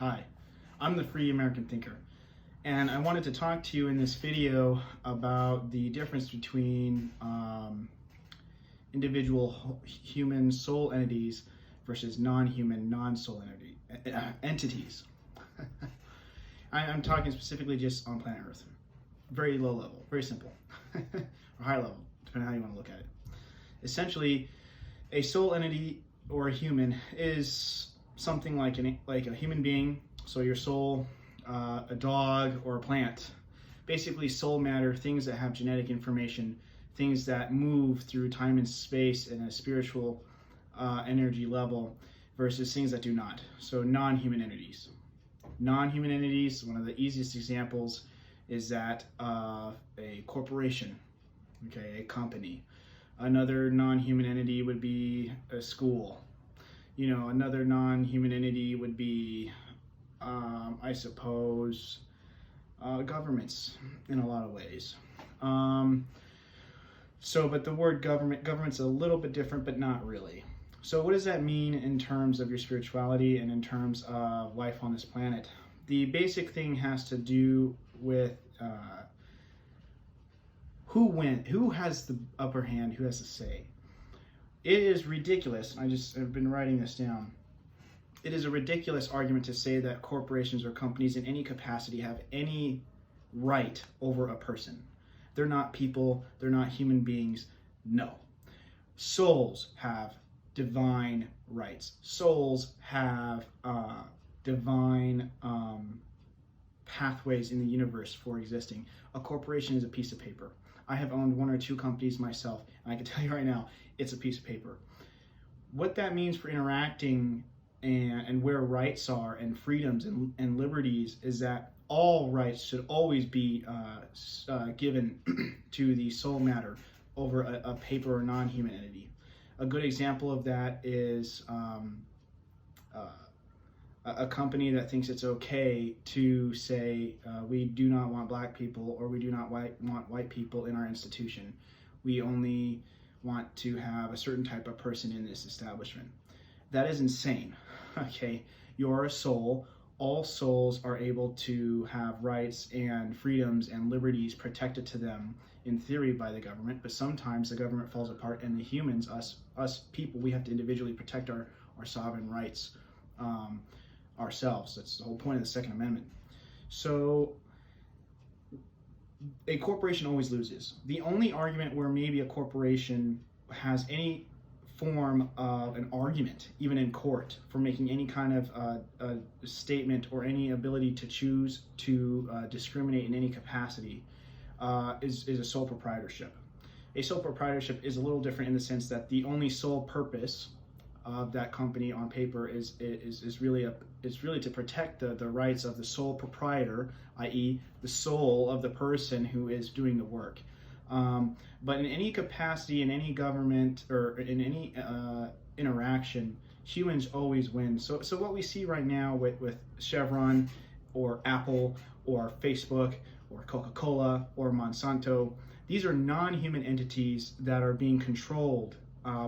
Hi, I'm the Free American Thinker, and I wanted to talk to you in this video about the difference between individual human soul entities versus non-human, non-soul entities. I'm talking specifically just on planet Earth. Very low level, very simple, or high level, depending on how you want to look at it. Essentially, a soul entity or a human is something like a human being, so your soul, a dog, or a plant. Basically, soul matter, things that have genetic information, things that move through time and space in a spiritual energy level, versus things that do not. So non-human entities. Non-human entities, one of the easiest examples is that a corporation, okay, a company. Another non-human entity would be a school. Another non-human entity would be, I suppose, governments in a lot of ways. But the word government's a little bit different, but not really. So what does that mean in terms of your spirituality and in terms of life on this planet? The basic thing has to do with who has the upper hand, who has the say. It is ridiculous, I've been writing this down. It is a ridiculous argument to say that corporations or companies in any capacity have any right over a person. They're not people, they're not human beings, no. Souls have divine rights. Souls have divine pathways in the universe for existing. A corporation is a piece of paper. I have owned one or two companies myself, and I can tell you right now, it's a piece of paper. What that means for interacting and where rights are and freedoms and liberties is that all rights should always be given to the soul matter over a paper or non-human entity. A good example of that is a company that thinks it's okay to say we do not want black people or we do not want white people in our institution. We only want to have a certain type of person in this establishment. That is insane. Okay, you're a soul. All souls are able to have rights and freedoms and liberties protected to them in theory by the government, but sometimes the government falls apart and the humans, us people, we have to individually protect our sovereign rights ourselves. That's the whole point of the Second Amendment. So a corporation always loses. The only argument where maybe a corporation has any form of an argument, even in court, for making any kind of a statement or any ability to choose to discriminate in any capacity is a sole proprietorship. A sole proprietorship is a little different in the sense that the only sole purpose of that company on paper is really to protect the rights of the sole proprietor, i.e. the soul of the person who is doing the work. But in any capacity, in any government, or in any interaction, humans always win. So what we see right now with Chevron or Apple or Facebook or Coca-Cola or Monsanto, these are non-human entities that are being controlled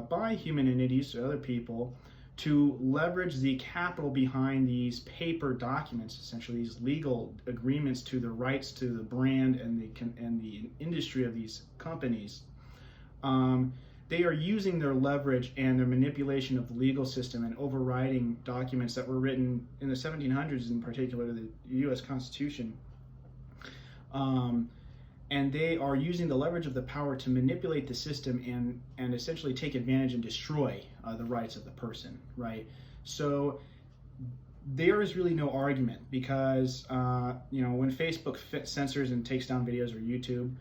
by human entities or other people to leverage the capital behind these paper documents, essentially these legal agreements to the rights to the brand and the industry of these companies. They are using their leverage and their manipulation of the legal system and overriding documents that were written in the 1700s, in particular the U.S. Constitution. And they are using the leverage of the power to manipulate the system and essentially take advantage and destroy the rights of the person, right? So there is really no argument because, when Facebook censors and takes down videos or YouTube,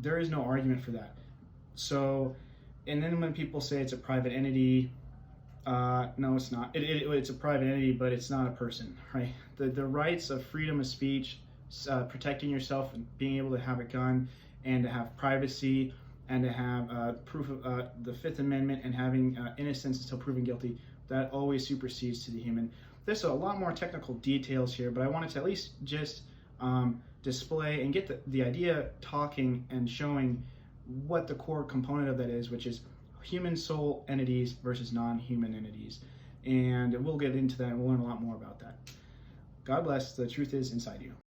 there is no argument for that. So, and then when people say it's a private entity, no, it's not. It's a private entity, but it's not a person, right? The rights of freedom of speech, protecting yourself and being able to have a gun and to have privacy and to have proof of the Fifth Amendment and having innocence until proven guilty, that always supersedes to the human. There's a lot more technical details here, but I wanted to at least just display and get the idea talking and showing what the core component of that is, which is human soul entities versus non-human entities. And we'll get into that and we'll learn a lot more about that. God bless. The truth is inside you.